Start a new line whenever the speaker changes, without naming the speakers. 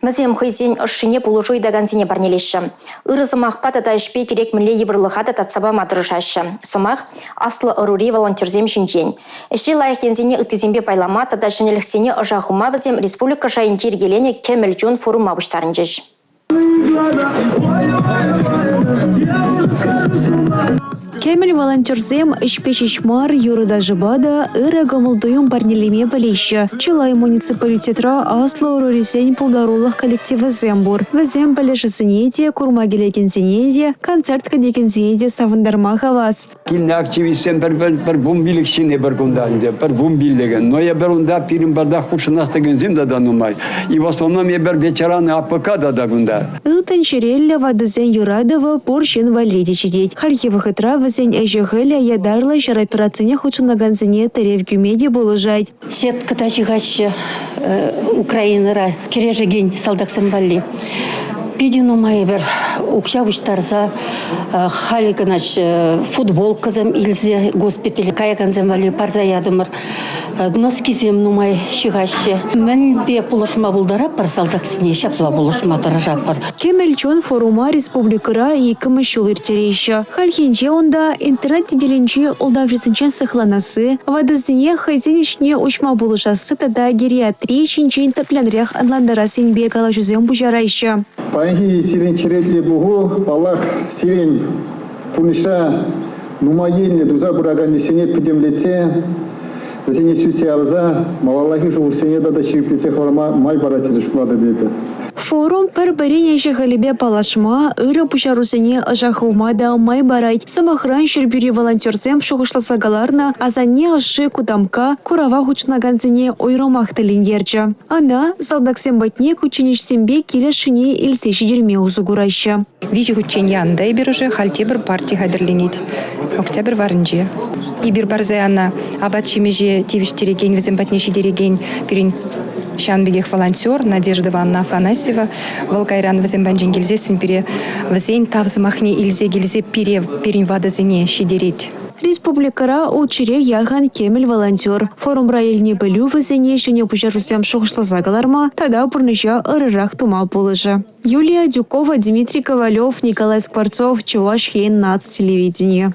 Мазем хойзен ошшине пулушой дагансине барнелеші. Ырызымақ патата ішпей керек мүле еврлыхата татсаба матырышашы. Сомақ аслы ырури волонтерзем шинчен. Эшри лайықтензене үттізембе пайлама тата жынеліксене ұжағыма візем республика жайын жергелене кемел жон форум абыштарын жеш.
Кемел волонтерзем ишпешишмар юрыда жыбада ыры гамылдуюм парнелеме білейші. Чылай муниципалитетра аслы урурисен пулдарулық коллективы зембур. Візем білешісіне де, курма келекенсене де, концерт кадекенсене де савындарма хавас.
Килне активистен бір бумбилікшіне бір күндарында, бір бумбилдеген. Но я бір унда пирим бардақ пушынастыген зем да данумай. И в основном я бір вечераны АПК да күнда.
Илтен шерелле вадызен юрадова поршен валидичи деть. Харьевы хытра візен әжігілі ядарлы жыр операцияне хучынаганзіне тәрев гюмеде болыжайд.
Сетка тачигашы Украинара кережеген салдақсын валли. Пидину майбер укшабыштарса халиканач футбол кызым илзе госпитале каяканзем вали парзаядымыр носкизем нумай шигаще. Мәнде пулышма булдара парсалдақсыне шапла пулышма таражапыр.
Кемелчон форума республикара екіміш жыл иртерейші. Хальхинче онда интернет-деленче олдавжысынчен сықланасы, вадыздыне хайзенішне учма булышасы тада гериатрия чинчен таплянрях анландара сенбе кала жүзем бұжарайшы.
Паянхи сирен черетле бугу, палах сирен пуниша нумаенне дуза бурагани сене пидемлеце, везене сюсе арза, малалахи жур сене дада ширплеце хварма май барати зашклада бепе.
Форум пір-біріне жығылебе палашма, үрі пұшарусыне ұжақылмада май барайд. Самахран шербюри волонтерзем шоғышласагаларна азанне ұшы кудамка курава хучнаганзіне ойромақ тіліндерчі. Ана салдақсен батне күченешсенбе келешіне илсеші дерме ұзы құрайшы.
Вижі күтчен яндай бір ұжы халте бір партия қадырленет. Октябрь варынже. И бір барзаяна абат шемеже тевіштереген, візен батнеші дереген перен Шанбегех волонтер Надежда Ивановна Афанасьева, Волкайран візен бәнжен келзесін пере, візен тавзымахне илзе келзе перен вадызыне шедерет.
Республикара учире яған кемел волонтер. Форум райльне білу візене және пұжарусям шоғышлазагаларма, тада бұрныша ырырақ тума болыжы. Юлия Дюкова, Дмитрий Ковалев, Николай Скворцов, Чуваш Хейн, Нац телевидение.